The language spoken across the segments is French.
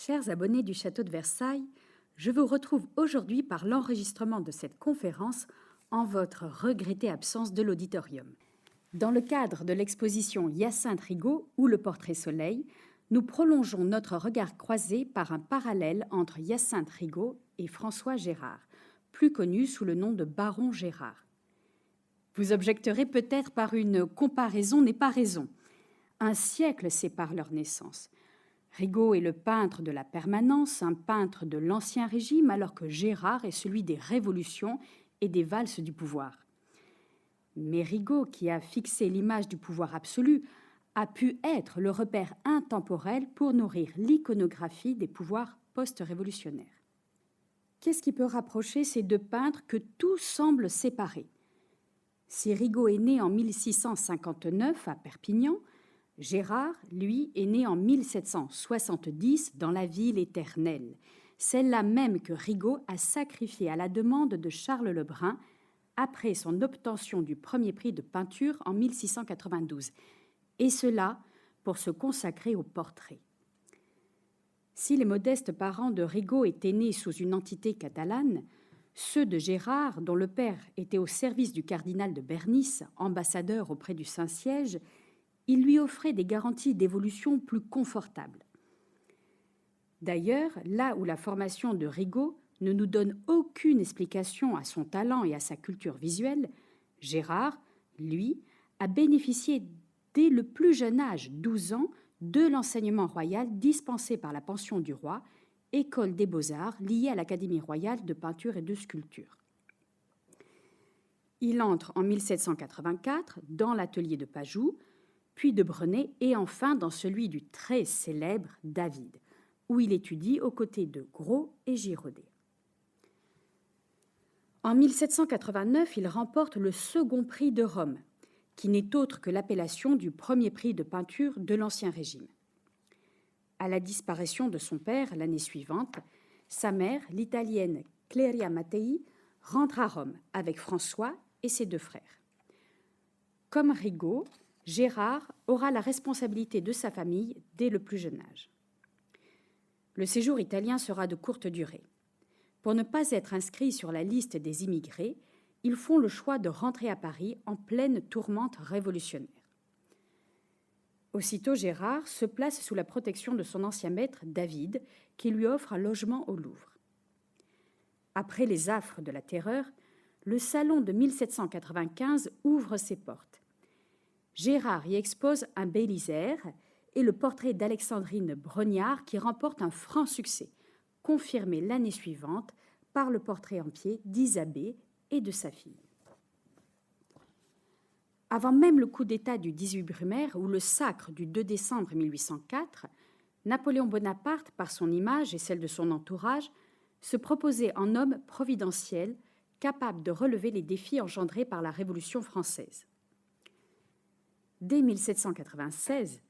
Chers abonnés du Château de Versailles, je vous retrouve aujourd'hui par l'enregistrement de cette conférence en votre regrettée absence de l'auditorium. Dans le cadre de l'exposition Hyacinthe Rigaud ou le portrait soleil, nous prolongeons notre regard croisé par un parallèle entre Hyacinthe Rigaud et François Gérard, plus connu sous le nom de baron Gérard. Vous objecterez peut-être par une comparaison n'est pas raison. Un siècle sépare leur naissance. Rigaud est le peintre de la permanence, un peintre de l'Ancien Régime, alors que Gérard est celui des révolutions et des valses du pouvoir. Mais Rigaud, qui a fixé l'image du pouvoir absolu, a pu être le repère intemporel pour nourrir l'iconographie des pouvoirs post-révolutionnaires. Qu'est-ce qui peut rapprocher ces deux peintres que tout semble séparer? Si Rigaud est né en 1659 à Perpignan, Gérard, lui, est né en 1770 dans la ville éternelle, celle-là même que Rigaud a sacrifiée à la demande de Charles Le Brun après son obtention du premier prix de peinture en 1692, et cela pour se consacrer au portrait. Si les modestes parents de Rigaud étaient nés sous une entité catalane, ceux de Gérard, dont le père était au service du cardinal de Bernis, ambassadeur auprès du Saint-Siège, il lui offrait des garanties d'évolution plus confortables. D'ailleurs, là où la formation de Rigaud ne nous donne aucune explication à son talent et à sa culture visuelle, Gérard, lui, a bénéficié dès le plus jeune âge, 12 ans, de l'enseignement royal dispensé par la pension du roi, école des beaux-arts liée à l'Académie royale de peinture et de sculpture. Il entre en 1784 dans l'atelier de Pajou, puis de Brenet et enfin dans celui du très célèbre David, où il étudie aux côtés de Gros et Girodet. En 1789, il remporte le second prix de Rome, qui n'est autre que l'appellation du premier prix de peinture de l'Ancien Régime. À la disparition de son père l'année suivante, sa mère, l'italienne Cleria Mattei, rentre à Rome avec François et ses deux frères. Comme Rigaud, Gérard aura la responsabilité de sa famille dès le plus jeune âge. Le séjour italien sera de courte durée. Pour ne pas être inscrits sur la liste des immigrés, ils font le choix de rentrer à Paris en pleine tourmente révolutionnaire. Aussitôt, Gérard se place sous la protection de son ancien maître, David, qui lui offre un logement au Louvre. Après les affres de la Terreur, le salon de 1795 ouvre ses portes. Gérard y expose un Bélisaire et le portrait d'Alexandrine Brognard qui remporte un franc succès, confirmé l'année suivante par le portrait en pied d'Isabée et de sa fille. Avant même le coup d'État du 18 Brumaire ou le sacre du 2 décembre 1804, Napoléon Bonaparte, par son image et celle de son entourage, se proposait en homme providentiel, capable de relever les défis engendrés par la Révolution française. Dès 1796,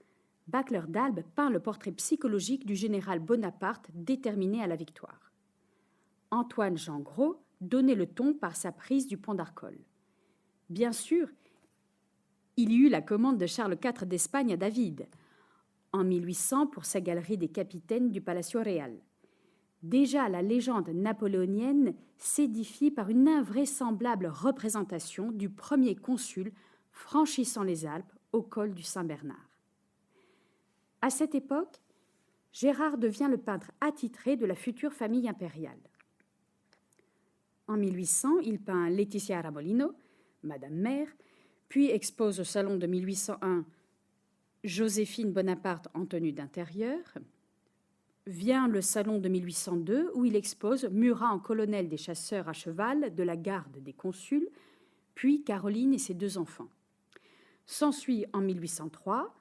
Bachelard d'Albe peint le portrait psychologique du général Bonaparte déterminé à la victoire. Antoine-Jean Gros donnait le ton par sa prise du pont d'Arcole. Bien sûr, il y eut la commande de Charles IV d'Espagne à David, en 1800 pour sa galerie des capitaines du Palacio Real. Déjà, la légende napoléonienne s'édifie par une invraisemblable représentation du premier consul franchissant les Alpes au col du Saint-Bernard. À cette époque, Gérard devient le peintre attitré de la future famille impériale. En 1800, il peint Laetitia Ramolino, Madame Mère, puis expose au salon de 1801 Joséphine Bonaparte en tenue d'intérieur. Vient le salon de 1802 où il expose Murat en colonel des chasseurs à cheval de la garde des consuls, puis Caroline et ses deux enfants. S'ensuit en 1803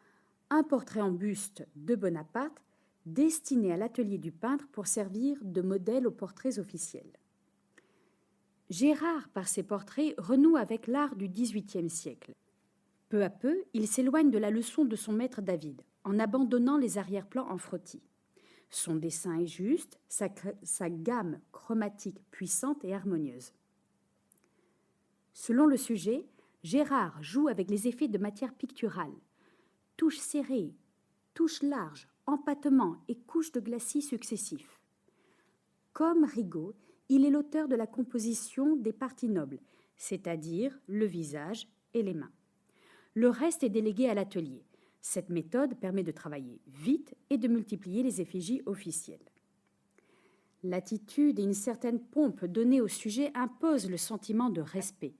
un portrait en buste de Bonaparte destiné à l'atelier du peintre pour servir de modèle aux portraits officiels. Gérard, par ses portraits, renoue avec l'art du XVIIIe siècle. Peu à peu, il s'éloigne de la leçon de son maître David, en abandonnant les arrière-plans en frottis. Son dessin est juste, sa gamme chromatique puissante et harmonieuse. Selon le sujet, Gérard joue avec les effets de matière picturale. Touches serrées, touches larges, empattements et couches de glacis successifs. Comme Rigaud, il est l'auteur de la composition des parties nobles, c'est-à-dire le visage et les mains. Le reste est délégué à l'atelier. Cette méthode permet de travailler vite et de multiplier les effigies officielles. L'attitude et une certaine pompe donnée au sujet imposent le sentiment de respect,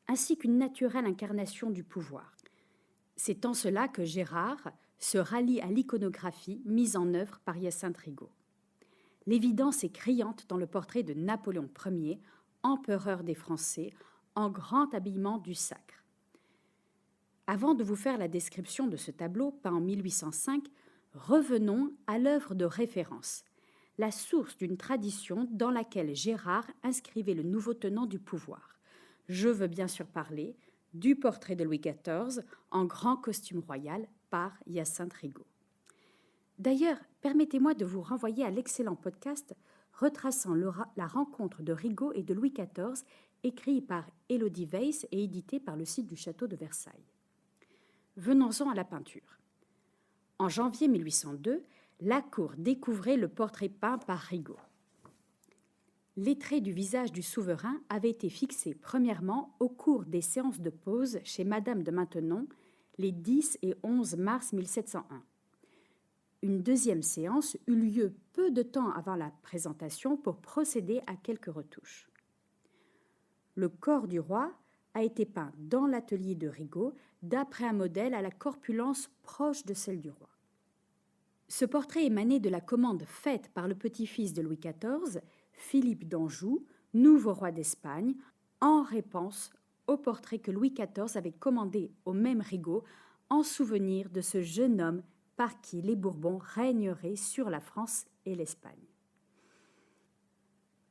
ainsi qu'une naturelle incarnation du pouvoir. C'est en cela que Gérard se rallie à l'iconographie mise en œuvre par Hyacinthe Rigaud. L'évidence est criante dans le portrait de Napoléon Ier, empereur des Français, en grand habillement du sacre. Avant de vous faire la description de ce tableau, peint en 1805, revenons à l'œuvre de référence, la source d'une tradition dans laquelle Gérard inscrivait le nouveau tenant du pouvoir. Je veux bien sûr parler du portrait de Louis XIV en grand costume royal par Hyacinthe Rigaud. D'ailleurs, permettez-moi de vous renvoyer à l'excellent podcast retraçant la rencontre de Rigaud et de Louis XIV, écrit par Élodie Weiss et édité par le site du château de Versailles. Venons-en à la peinture. En janvier 1802, la cour découvrait le portrait peint par Rigaud. Les traits du visage du souverain avaient été fixés premièrement au cours des séances de pose chez Madame de Maintenon les 10 et 11 mars 1701. Une deuxième séance eut lieu peu de temps avant la présentation pour procéder à quelques retouches. Le corps du roi a été peint dans l'atelier de Rigaud d'après un modèle à la corpulence proche de celle du roi. Ce portrait émanait de la commande faite par le petit-fils de Louis XIV, Philippe d'Anjou, nouveau roi d'Espagne, en réponse au portrait que Louis XIV avait commandé au même Rigaud en souvenir de ce jeune homme par qui les Bourbons régneraient sur la France et l'Espagne.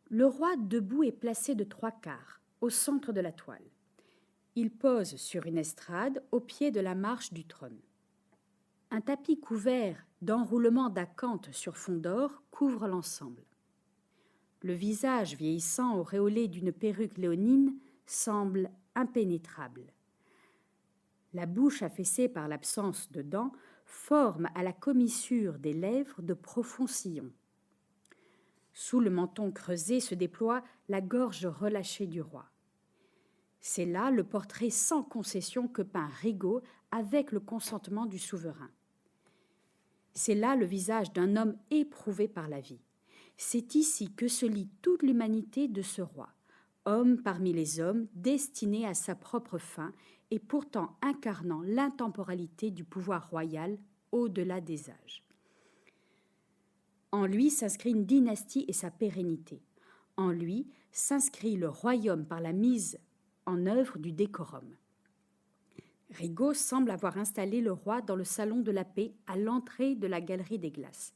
Le roi debout est placé de 3/4, au centre de la toile. Il pose sur une estrade au pied de la marche du trône. Un tapis couvert d'enroulements d'acanthes sur fond d'or couvre l'ensemble. Le visage vieillissant auréolé d'une perruque léonine semble impénétrable. La bouche affaissée par l'absence de dents forme à la commissure des lèvres de profonds sillons. Sous le menton creusé se déploie la gorge relâchée du roi. C'est là le portrait sans concession que peint Rigaud avec le consentement du souverain. C'est là le visage d'un homme éprouvé par la vie. C'est ici que se lie toute l'humanité de ce roi, homme parmi les hommes, destiné à sa propre fin et pourtant incarnant l'intemporalité du pouvoir royal au-delà des âges. En lui s'inscrit une dynastie et sa pérennité. En lui s'inscrit le royaume par la mise en œuvre du décorum. Rigaud semble avoir installé le roi dans le salon de la paix à l'entrée de la galerie des glaces.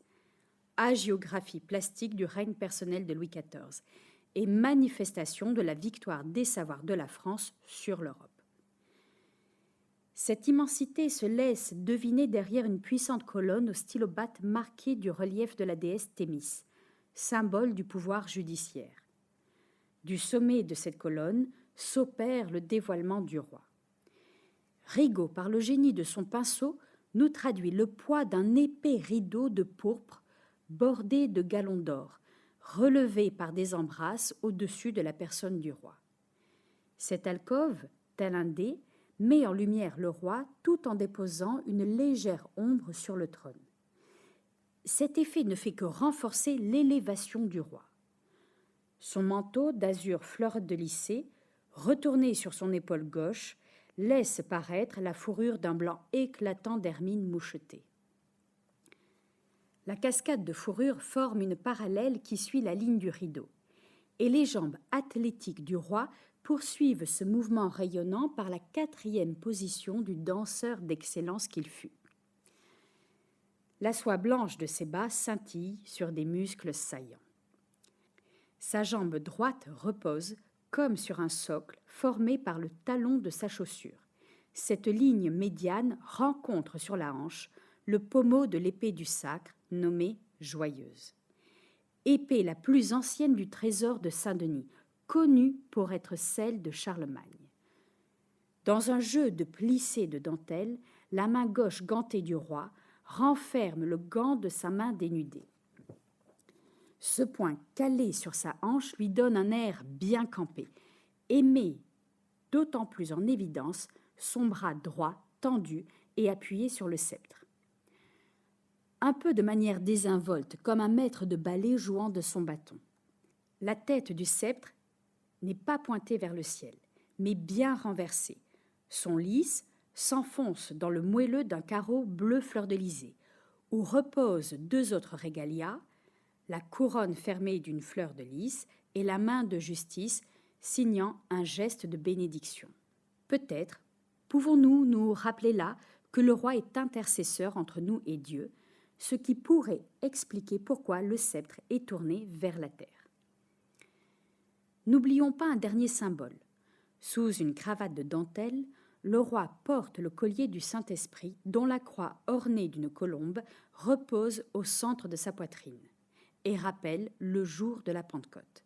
Hagiographie plastique du règne personnel de Louis XIV et manifestation de la victoire des savoirs de la France sur l'Europe. Cette immensité se laisse deviner derrière une puissante colonne au stylobate marquée du relief de la déesse Thémis, symbole du pouvoir judiciaire. Du sommet de cette colonne s'opère le dévoilement du roi. Rigaud, par le génie de son pinceau, nous traduit le poids d'un épais rideau de pourpre bordé de galons d'or, relevé par des embrasses au-dessus de la personne du roi. Cette alcôve, tel un dé, met en lumière le roi tout en déposant une légère ombre sur le trône. Cet effet ne fait que renforcer l'élévation du roi. Son manteau d'azur fleur de lysée, retourné sur son épaule gauche, laisse paraître la fourrure d'un blanc éclatant d'hermine mouchetée. La cascade de fourrure forme une parallèle qui suit la ligne du rideau, et les jambes athlétiques du roi poursuivent ce mouvement rayonnant par la 4e position du danseur d'excellence qu'il fut. La soie blanche de ses bas scintille sur des muscles saillants. Sa jambe droite repose comme sur un socle formé par le talon de sa chaussure. Cette ligne médiane rencontre sur la hanche le pommeau de l'épée du sacre, nommée Joyeuse. Épée la plus ancienne du trésor de Saint-Denis, connue pour être celle de Charlemagne. Dans un jeu de plissés de dentelle, la main gauche gantée du roi renferme le gant de sa main dénudée. Ce poing calé sur sa hanche lui donne un air bien campé et met d'autant plus en évidence son bras droit tendu et appuyé sur le sceptre. Un peu de manière désinvolte, comme un maître de ballet jouant de son bâton. La tête du sceptre n'est pas pointée vers le ciel, mais bien renversée. Son lys s'enfonce dans le moelleux d'un carreau bleu fleur-de-lysée, où reposent deux autres régalias, la couronne fermée d'une fleur de lys et la main de justice signant un geste de bénédiction. Peut-être pouvons-nous nous rappeler là que le roi est intercesseur entre nous et Dieu, ce qui pourrait expliquer pourquoi le sceptre est tourné vers la terre. N'oublions pas un dernier symbole. Sous une cravate de dentelle, le roi porte le collier du Saint-Esprit dont la croix ornée d'une colombe repose au centre de sa poitrine et rappelle le jour de la Pentecôte.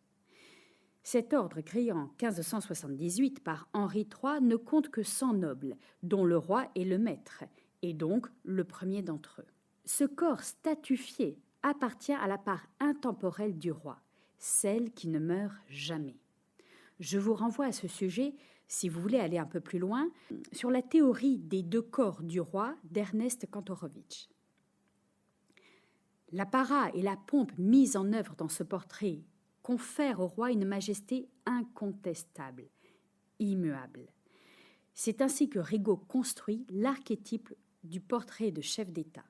Cet ordre, créé en 1578 par Henri III, ne compte que 100 nobles, dont le roi est le maître, et donc le premier d'entre eux. Ce corps statufié appartient à la part intemporelle du roi, celle qui ne meurt jamais. Je vous renvoie à ce sujet, si vous voulez aller un peu plus loin, sur la théorie des deux corps du roi d'Ernest Kantorowicz. L'apparat et la pompe mise en œuvre dans ce portrait confèrent au roi une majesté incontestable, immuable. C'est ainsi que Rigaud construit l'archétype du portrait de chef d'État,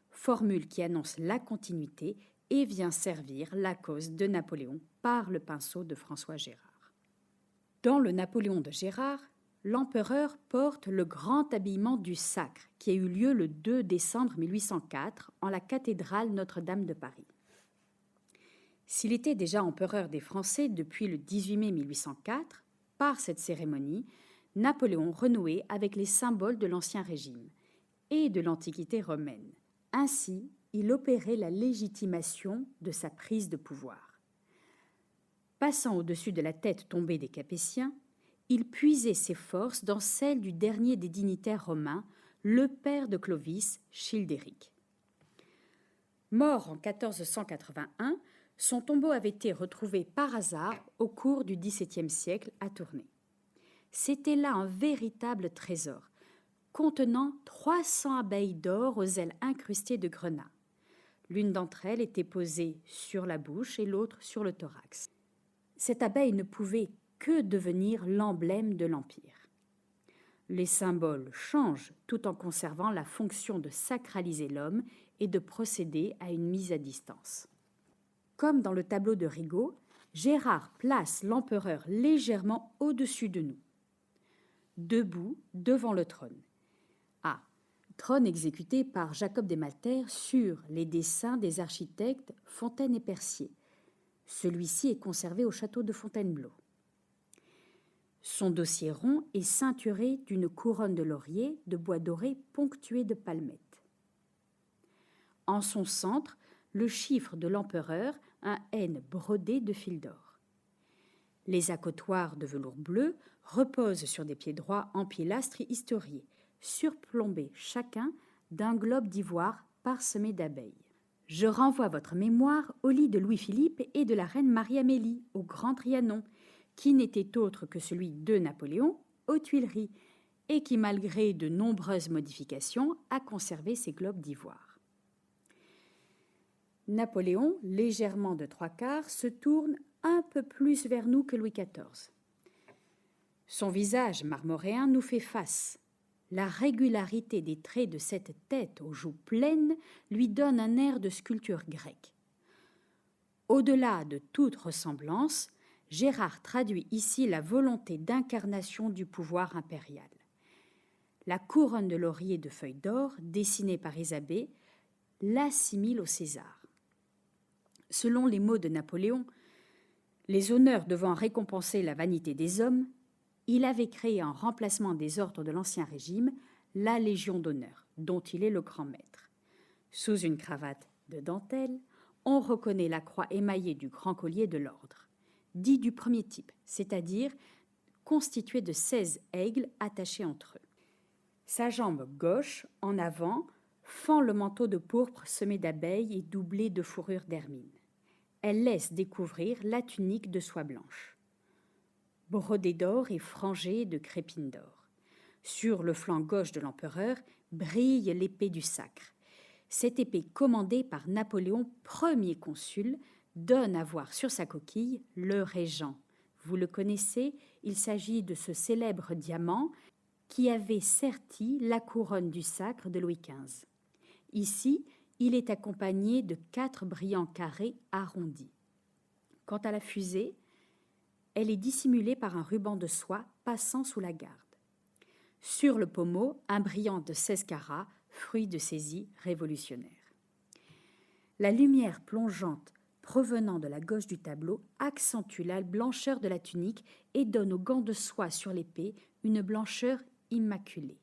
formule qui annonce la continuité et vient servir la cause de Napoléon par le pinceau de François Gérard. Dans le Napoléon de Gérard, l'empereur porte le grand habillement du sacre qui a eu lieu le 2 décembre 1804 en la cathédrale Notre-Dame de Paris. S'il était déjà empereur des Français depuis le 18 mai 1804, par cette cérémonie, Napoléon renouait avec les symboles de l'Ancien Régime et de l'Antiquité romaine. Ainsi, il opérait la légitimation de sa prise de pouvoir. Passant au-dessus de la tête tombée des Capétiens, il puisait ses forces dans celles du dernier des dignitaires romains, le père de Clovis, Childéric. Mort en 1481, son tombeau avait été retrouvé par hasard au cours du XVIIe siècle à Tournai. C'était là un véritable trésor, contenant 300 abeilles d'or aux ailes incrustées de grenat. L'une d'entre elles était posée sur la bouche et l'autre sur le thorax. Cette abeille ne pouvait que devenir l'emblème de l'Empire. Les symboles changent tout en conservant la fonction de sacraliser l'homme et de procéder à une mise à distance. Comme dans le tableau de Rigaud, Gérard place l'empereur légèrement au-dessus de nous, debout devant le trône. Trône exécuté par Jacob Desmalter sur les dessins des architectes Fontaine et Percier. Celui-ci est conservé au château de Fontainebleau. Son dossier rond est ceinturé d'une couronne de laurier de bois doré ponctuée de palmettes. En son centre, le chiffre de l'empereur, un N brodé de fil d'or. Les accotoirs de velours bleu reposent sur des pieds droits en pilastres historiés, surplombés chacun d'un globe d'ivoire parsemé d'abeilles. Je renvoie votre mémoire au lit de Louis-Philippe et de la reine Marie-Amélie au Grand Trianon, qui n'était autre que celui de Napoléon aux Tuileries, et qui, malgré de nombreuses modifications, a conservé ses globes d'ivoire. Napoléon, légèrement de 3/4, se tourne un peu plus vers nous que Louis XIV. Son visage marmoréen nous fait face. La régularité des traits de cette tête aux joues pleines lui donne un air de sculpture grecque. Au-delà de toute ressemblance, Gérard traduit ici la volonté d'incarnation du pouvoir impérial. La couronne de laurier de feuilles d'or, dessinée par Isabey, l'assimile au César. Selon les mots de Napoléon, les honneurs devant récompenser la vanité des hommes, il avait créé en remplacement des ordres de l'Ancien Régime la Légion d'honneur, dont il est le grand maître. Sous une cravate de dentelle, on reconnaît la croix émaillée du grand collier de l'ordre, dit du premier type, c'est-à-dire constitué de 16 aigles attachés entre eux. Sa jambe gauche, en avant, fend le manteau de pourpre semé d'abeilles et doublé de fourrure d'hermine. Elle laisse découvrir la tunique de soie blanche, brodée d'or et frangée de crépines d'or. Sur le flanc gauche de l'empereur brille l'épée du sacre. Cette épée, commandée par Napoléon, premier consul, donne à voir sur sa coquille le régent. Vous le connaissez, il s'agit de ce célèbre diamant qui avait serti la couronne du sacre de Louis XV. Ici, il est accompagné de 4 brillants carrés arrondis. Quant à la fusée, elle est dissimulée par un ruban de soie passant sous la garde. Sur le pommeau, un brillant de 16 carats, fruit de saisie révolutionnaire. La lumière plongeante provenant de la gauche du tableau accentue la blancheur de la tunique et donne aux gants de soie sur l'épée une blancheur immaculée.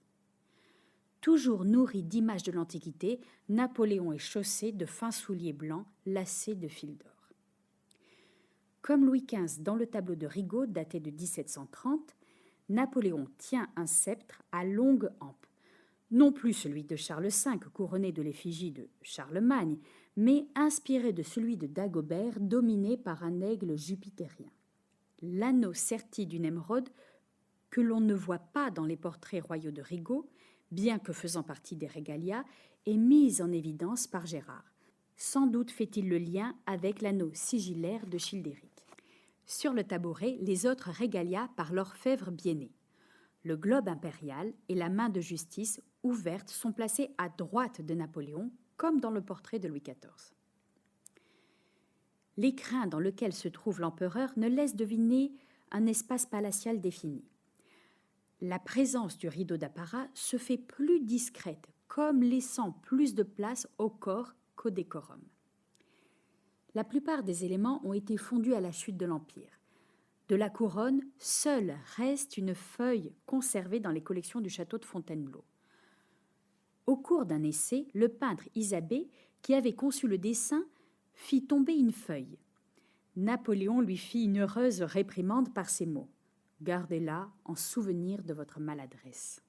Toujours nourri d'images de l'Antiquité, Napoléon est chaussé de fins souliers blancs lacés de fil d'or. Comme Louis XV dans le tableau de Rigaud daté de 1730, Napoléon tient un sceptre à longue hampe, non plus celui de Charles V couronné de l'effigie de Charlemagne, mais inspiré de celui de Dagobert dominé par un aigle jupitérien. L'anneau serti d'une émeraude que l'on ne voit pas dans les portraits royaux de Rigaud, bien que faisant partie des régalias, est mise en évidence par Gérard. Sans doute fait-il le lien avec l'anneau sigillaire de Childéric. Sur le tabouret, les autres régalias par l'orfèvre Biennet. Le globe impérial et la main de justice ouverte sont placés à droite de Napoléon, comme dans le portrait de Louis XIV. L'écrin dans lequel se trouve l'empereur ne laisse deviner un espace palatial défini. La présence du rideau d'apparat se fait plus discrète, comme laissant plus de place au corps qu'au décorum. La plupart des éléments ont été fondus à la chute de l'Empire. De la couronne, seule reste une feuille conservée dans les collections du château de Fontainebleau. Au cours d'un essai, le peintre Isabey, qui avait conçu le dessin, fit tomber une feuille. Napoléon lui fit une heureuse réprimande par ces mots. « Gardez-la en souvenir de votre maladresse. »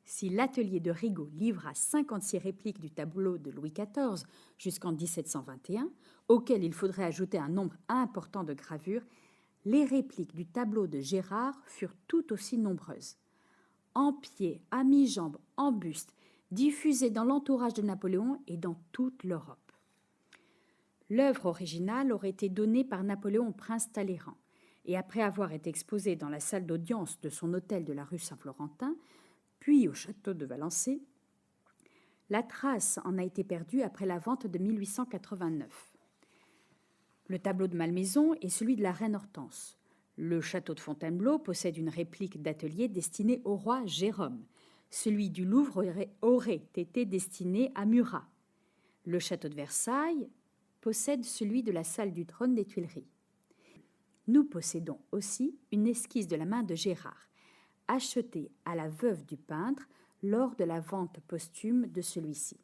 Si l'atelier de Rigaud livra 56 répliques du tableau de Louis XIV jusqu'en 1721, auquel il faudrait ajouter un nombre important de gravures, les répliques du tableau de Gérard furent tout aussi nombreuses. En pied, à mi-jambe, en buste, diffusées dans l'entourage de Napoléon et dans toute l'Europe. L'œuvre originale aurait été donnée par Napoléon au prince Talleyrand, et après avoir été exposée dans la salle d'audience de son hôtel de la rue Saint-Florentin, puis au château de Valençay, la trace en a été perdue après la vente de 1889. Le tableau de Malmaison est celui de la reine Hortense. Le château de Fontainebleau possède une réplique d'atelier destinée au roi Jérôme. Celui du Louvre aurait été destiné à Murat. Le château de Versailles possède celui de la salle du trône des Tuileries. Nous possédons aussi une esquisse de la main de Gérard, achetée à la veuve du peintre lors de la vente posthume de celui-ci.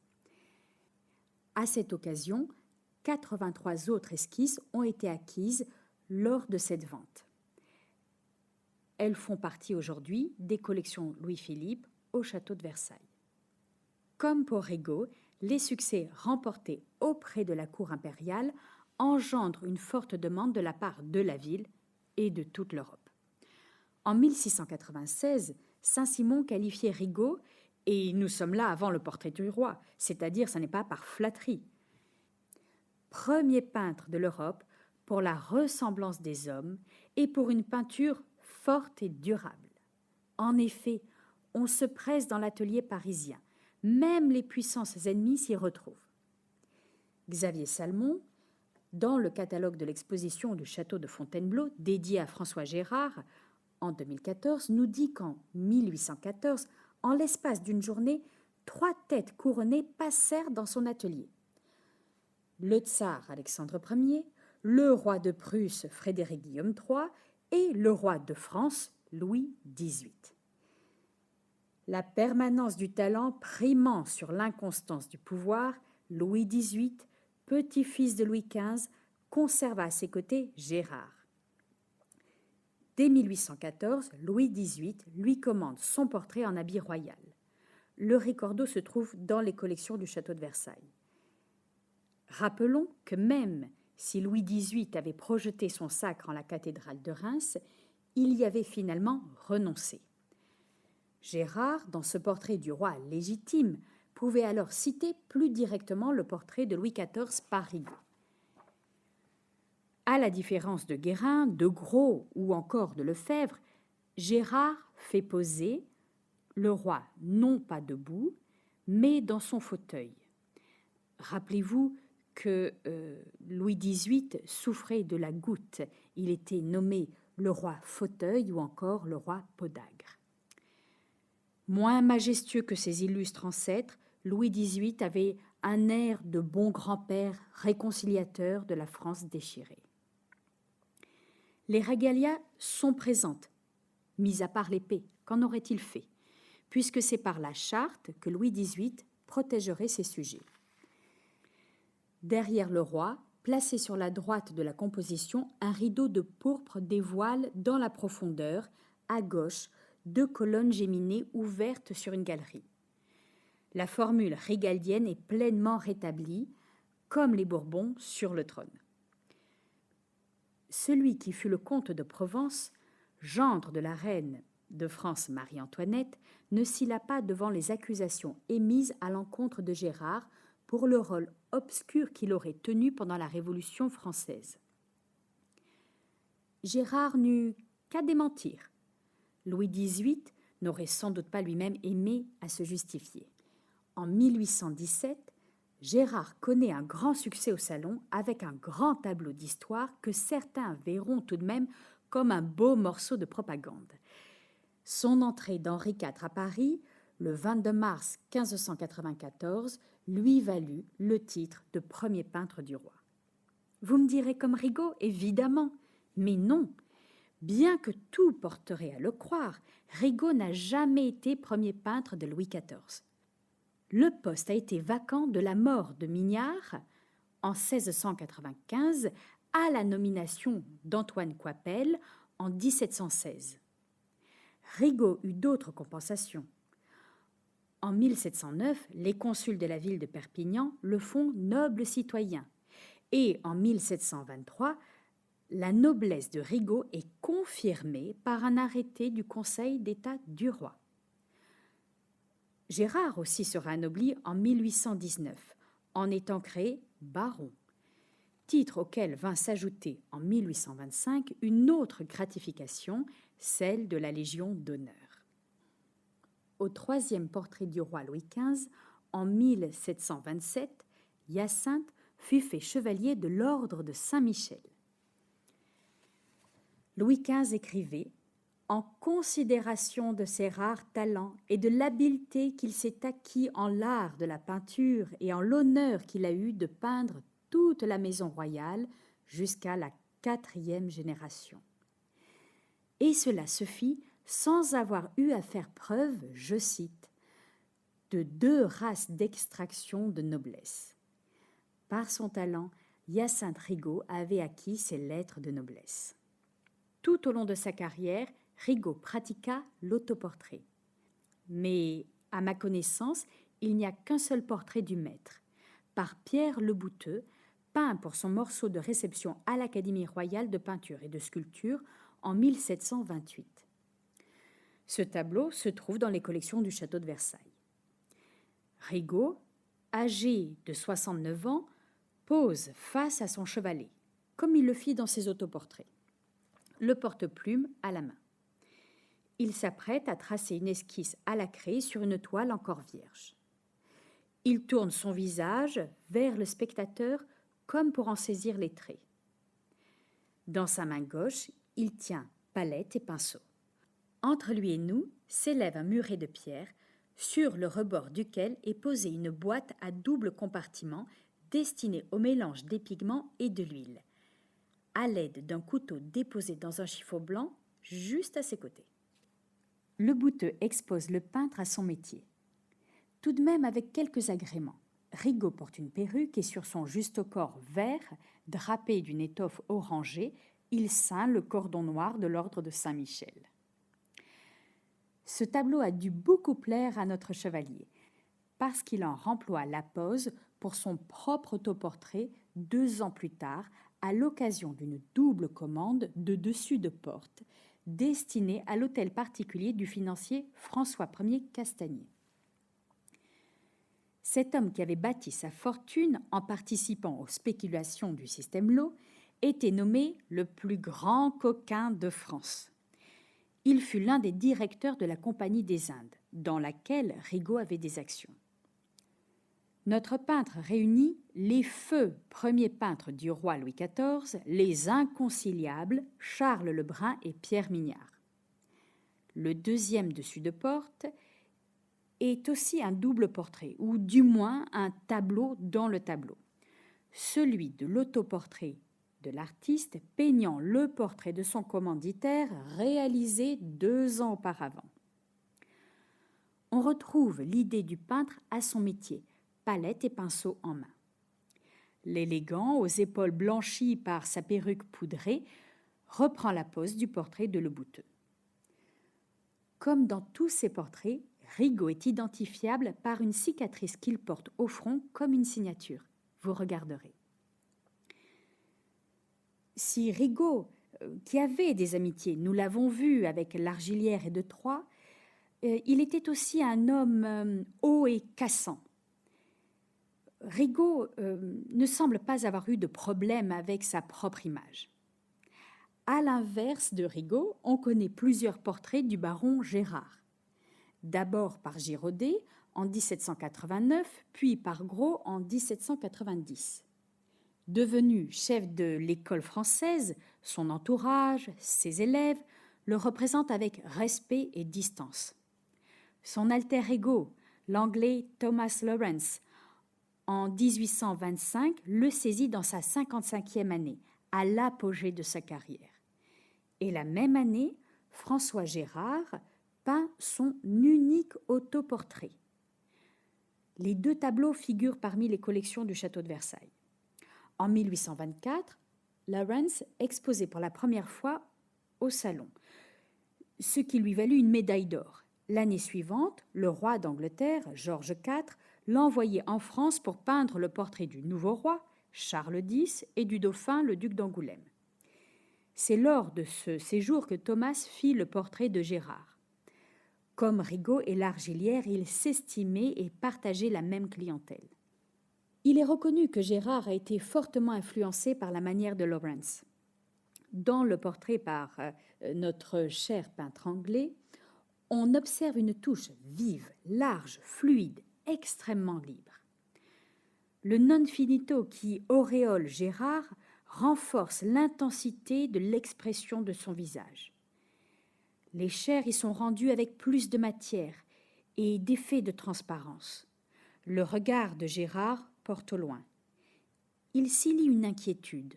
À cette occasion, 83 autres esquisses ont été acquises lors de cette vente. Elles font partie aujourd'hui des collections Louis-Philippe au château de Versailles. Comme pour Rigaud, les succès remportés auprès de la cour impériale engendrent une forte demande de la part de la ville et de toute l'Europe. En 1696, Saint-Simon qualifiait Rigaud, et nous sommes là avant le portrait du roi, c'est-à-dire ce n'est pas par flatterie, premier peintre de l'Europe pour la ressemblance des hommes et pour une peinture forte et durable. En effet, on se presse dans l'atelier parisien. Même les puissances ennemies s'y retrouvent. Xavier Salmon, dans le catalogue de l'exposition du château de Fontainebleau, dédié à François Gérard, en 2014, nous dit qu'en 1814, en l'espace d'une journée, 3 têtes couronnées passèrent dans son atelier. Le tsar Alexandre Ier, le roi de Prusse Frédéric Guillaume III et le roi de France Louis XVIII. La permanence du talent primant sur l'inconstance du pouvoir, Louis XVIII, petit-fils de Louis XV, conserva à ses côtés Gérard. Dès 1814, Louis XVIII lui commande son portrait en habit royal. le ricordo se trouve dans les collections du château de Versailles. Rappelons que même si Louis XVIII avait projeté son sacre en la cathédrale de Reims, il y avait finalement renoncé. Gérard, dans ce portrait du roi légitime, pouvait alors citer plus directement le portrait de Louis XIV par Rigaud. À la différence de Guérin, de Gros ou encore de Lefebvre, Gérard fait poser le roi non pas debout, mais dans son fauteuil. Rappelez-vous que Louis XVIII souffrait de la goutte. Il était nommé le roi fauteuil ou encore le roi podagre. Moins majestueux que ses illustres ancêtres, Louis XVIII avait un air de bon grand-père réconciliateur de la France déchirée. Les régalias sont présentes, mis à part l'épée. Qu'en aurait-il fait? Puisque c'est par la charte que Louis XVIII protégerait ses sujets. Derrière le roi, placé sur la droite de la composition, un rideau de pourpre dévoile dans la profondeur, à gauche, 2 colonnes géminées ouvertes sur une galerie. La formule régalienne est pleinement rétablie, comme les Bourbons sur le trône. Celui qui fut le comte de Provence, gendre de la reine de France Marie-Antoinette, ne scilla pas devant les accusations émises à l'encontre de Gérard pour le rôle obscur qu'il aurait tenu pendant la Révolution française. Gérard n'eut qu'à démentir. Louis XVIII n'aurait sans doute pas lui-même aimé à se justifier. En 1817, Gérard connaît un grand succès au salon avec un grand tableau d'histoire que certains verront tout de même comme un beau morceau de propagande. Son entrée d'Henri IV à Paris, le 22 mars 1594, lui valut le titre de premier peintre du roi. Vous me direz comme Rigaud, évidemment, mais non. Bien que tout porterait à le croire, Rigaud n'a jamais été premier peintre de Louis XIV. Le poste a été vacant de la mort de Mignard en 1695 à la nomination d'Antoine Coipel en 1716. Rigaud eut d'autres compensations. En 1709, les consuls de la ville de Perpignan le font noble citoyen. Et en 1723, la noblesse de Rigaud est confirmée par un arrêté du Conseil d'État du roi. Gérard aussi sera anobli en 1819, en étant créé baron, titre auquel vint s'ajouter en 1825 une autre gratification, celle de la Légion d'honneur. Au 3e portrait du roi Louis XV, en 1727, Hyacinthe fut fait chevalier de l'ordre de Saint-Michel. Louis XV écrivait « En considération de ses rares talents et de l'habileté qu'il s'est acquis en l'art de la peinture et en l'honneur qu'il a eu de peindre toute la maison royale jusqu'à la 4e génération. Et cela se fit sans avoir eu à faire preuve, je cite, de 2 races d'extraction de noblesse. Par son talent, Hyacinthe Rigaud avait acquis ses lettres de noblesse. Tout au long de sa carrière, Rigaud pratiqua l'autoportrait. Mais, à ma connaissance, il n'y a qu'un seul portrait du maître, par Pierre Lebouteux, peint pour son morceau de réception à l'Académie royale de peinture et de sculpture en 1728. Ce tableau se trouve dans les collections du château de Versailles. Rigaud, âgé de 69 ans, pose face à son chevalet, comme il le fit dans ses autoportraits, le porte-plume à la main. Il s'apprête à tracer une esquisse à la craie sur une toile encore vierge. Il tourne son visage vers le spectateur comme pour en saisir les traits. Dans sa main gauche, il tient palette et pinceau. Entre lui et nous s'élève un muret de pierre, sur le rebord duquel est posée une boîte à double compartiment destinée au mélange des pigments et de l'huile, à l'aide d'un couteau déposé dans un chiffon blanc juste à ses côtés. Lebouteux expose le peintre à son métier. Tout de même avec quelques agréments. Rigaud porte une perruque et sur son juste corps vert, drapé d'une étoffe orangée, il ceint le cordon noir de l'ordre de Saint-Michel. Ce tableau a dû beaucoup plaire à notre chevalier, parce qu'il en remploie la pose pour son propre autoportrait 2 ans plus tard, à l'occasion d'une double commande de dessus de porte, destinée à l'hôtel particulier du financier François Ier Castagnier. Cet homme qui avait bâti sa fortune en participant aux spéculations du système Law était nommé le plus grand coquin de France. Il fut l'un des directeurs de la Compagnie des Indes, dans laquelle Rigaud avait des actions. Notre peintre réunit les feux premiers peintres du roi Louis XIV, les inconciliables Charles Le Brun et Pierre Mignard. Le deuxième dessus de porte est aussi un double portrait, ou du moins un tableau dans le tableau. Celui de l'autoportrait de l'artiste peignant le portrait de son commanditaire réalisé 2 ans auparavant. On retrouve l'idée du peintre à son métier, palette et pinceau en main. L'élégant, aux épaules blanchies par sa perruque poudrée, reprend la pose du portrait de Le Bouteux. Comme dans tous ses portraits, Rigaud est identifiable par une cicatrice qu'il porte au front comme une signature. Vous regarderez. Si Rigaud, qui avait des amitiés, nous l'avons vu avec l'Argillière et de Troyes, il était aussi un homme haut et cassant. Rigaud ne semble pas avoir eu de problème avec sa propre image. À l'inverse de Rigaud, on connaît plusieurs portraits du baron Gérard. D'abord par Girodet en 1789, puis par Gros en 1790. Devenu chef de l'école française, son entourage, ses élèves, le représentent avec respect et distance. Son alter ego, l'anglais Thomas Lawrence, en 1825, le saisit dans sa 55e année, à l'apogée de sa carrière. Et la même année, François Gérard peint son unique autoportrait. Les 2 tableaux figurent parmi les collections du château de Versailles. En 1824, Lawrence exposait pour la première fois au Salon, ce qui lui valut une médaille d'or. L'année suivante, le roi d'Angleterre, George IV, l'envoyait en France pour peindre le portrait du nouveau roi, Charles X, et du dauphin, le duc d'Angoulême. C'est lors de ce séjour que Thomas fit le portrait de Gérard. Comme Rigaud et l'Argillière, ils s'estimaient et partageaient la même clientèle. Il est reconnu que Gérard a été fortement influencé par la manière de Lawrence. Dans le portrait par notre cher peintre anglais, on observe une touche vive, large, fluide, extrêmement libre. Le non finito qui auréole Gérard renforce l'intensité de l'expression de son visage. Les chairs y sont rendues avec plus de matière et d'effet de transparence. Le regard de Gérard porte au loin. Il s'y lit une inquiétude.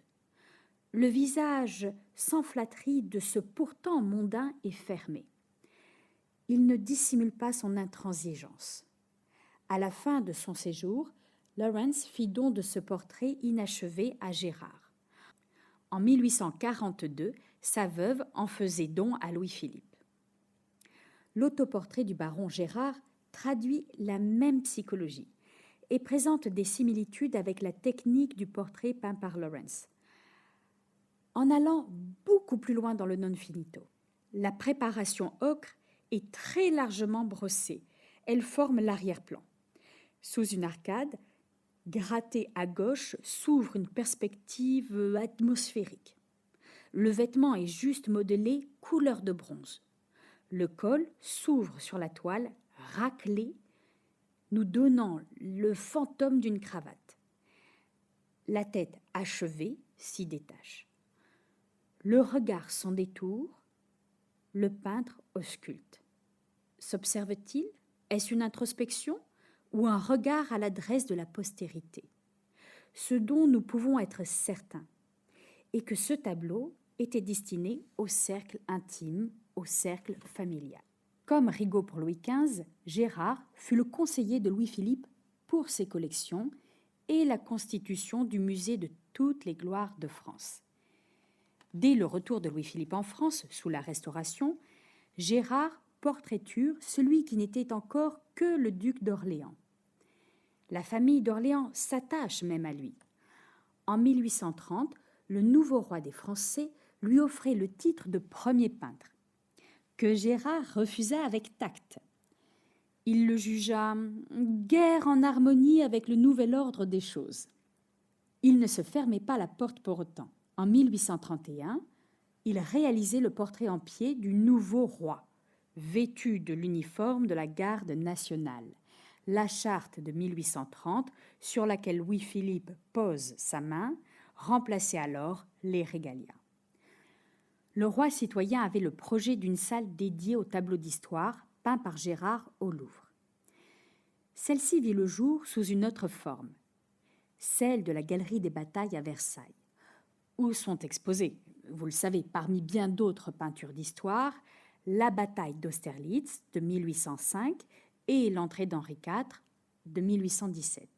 Le visage sans flatterie de ce pourtant mondain est fermé. Il ne dissimule pas son intransigeance. À la fin de son séjour, Lawrence fit don de ce portrait inachevé à Gérard. En 1842, sa veuve en faisait don à Louis-Philippe. L'autoportrait du baron Gérard traduit la même psychologie et présente des similitudes avec la technique du portrait peint par Lawrence. En allant beaucoup plus loin dans le non finito, la préparation ocre est très largement brossée. Elle forme l'arrière-plan. Sous une arcade, grattée à gauche, s'ouvre une perspective atmosphérique. Le vêtement est juste modelé couleur de bronze. Le col s'ouvre sur la toile, raclé, nous donnant le fantôme d'une cravate. La tête achevée s'y détache. Le regard s'en détourne, le peintre ausculte. S'observe-t-il? Est-ce une introspection ou un regard à l'adresse de la postérité? Ce dont nous pouvons être certains est que ce tableau était destiné au cercle intime, au cercle familial. Comme Rigaud pour Louis XV, Gérard fut le conseiller de Louis-Philippe pour ses collections et la constitution du musée de toutes les gloires de France. Dès le retour de Louis-Philippe en France, sous la Restauration, Gérard portraiture celui qui n'était encore que le duc d'Orléans. La famille d'Orléans s'attache même à lui. En 1830, le nouveau roi des Français lui offrait le titre de premier peintre, que Gérard refusa avec tact. Il le jugea guère en harmonie avec le nouvel ordre des choses. Il ne se fermait pas la porte pour autant. En 1831, il réalisait le portrait en pied du nouveau roi, vêtu de l'uniforme de la garde nationale, la charte de 1830 sur laquelle Louis-Philippe pose sa main, remplaçait alors les régalias. Le roi citoyen avait le projet d'une salle dédiée au tableau d'histoire peint par Gérard au Louvre. Celle-ci vit le jour sous une autre forme, celle de la Galerie des Batailles à Versailles, où sont exposées, vous le savez, parmi bien d'autres peintures d'histoire, la bataille d'Austerlitz de 1805 et l'entrée d'Henri IV de 1817.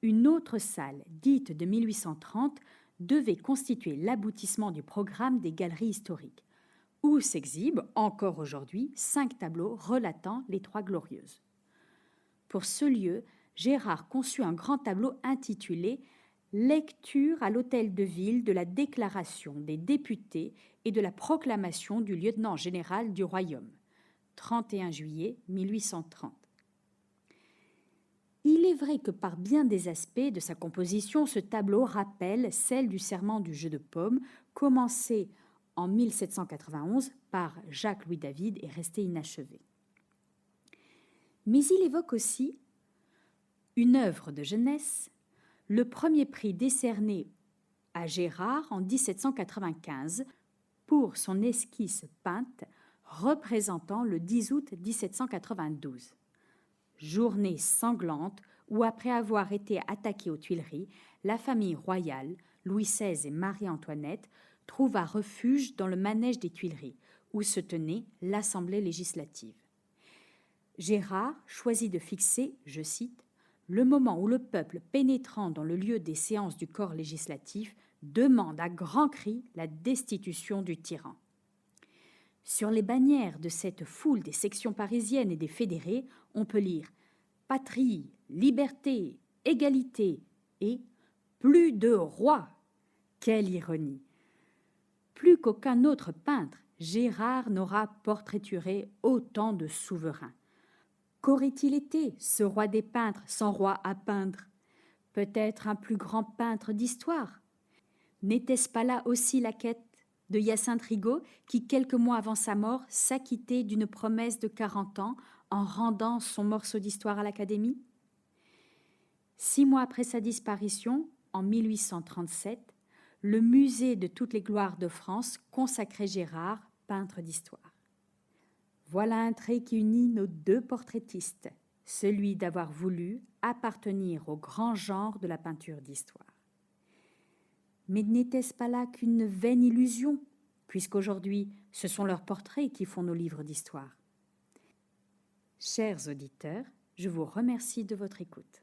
Une autre salle, dite de 1830, devait constituer l'aboutissement du programme des galeries historiques, où s'exhibent, encore aujourd'hui, 5 tableaux relatant les Trois Glorieuses. Pour ce lieu, Gérard conçut un grand tableau intitulé « Lecture à l'hôtel de ville de la déclaration des députés et de la proclamation du lieutenant général du royaume », 31 juillet 1830. Il est vrai que par bien des aspects de sa composition, ce tableau rappelle celle du serment du jeu de paume, commencé en 1791 par Jacques-Louis David et resté inachevé. Mais il évoque aussi une œuvre de jeunesse, le premier prix décerné à Gérard en 1795 pour son esquisse peinte représentant le 10 août 1792. Journée sanglante où, après avoir été attaquée aux Tuileries, la famille royale, Louis XVI et Marie-Antoinette, trouva refuge dans le manège des Tuileries, où se tenait l'Assemblée législative. Gérard choisit de fixer, je cite, « le moment où le peuple, pénétrant dans le lieu des séances du corps législatif, demande à grands cris la destitution du tyran. » Sur les bannières de cette foule des sections parisiennes et des fédérés, on peut lire « Patrie, liberté, égalité » et « Plus de rois ». Quelle ironie! Plus qu'aucun autre peintre, Gérard n'aura portraituré autant de souverains. Qu'aurait-il été, ce roi des peintres, sans roi à peindre? Peut-être un plus grand peintre d'histoire? N'était-ce pas là aussi la quête de Hyacinthe Rigaud, qui, quelques mois avant sa mort, s'acquittait d'une promesse de 40 ans en rendant son morceau d'histoire à l'Académie? 6 mois après sa disparition, en 1837, le musée de toutes les gloires de France consacrait Gérard, peintre d'histoire. Voilà un trait qui unit nos 2 portraitistes, celui d'avoir voulu appartenir au grand genre de la peinture d'histoire. Mais n'était-ce pas là qu'une vaine illusion, puisqu'aujourd'hui, ce sont leurs portraits qui font nos livres d'histoire? Chers auditeurs, je vous remercie de votre écoute.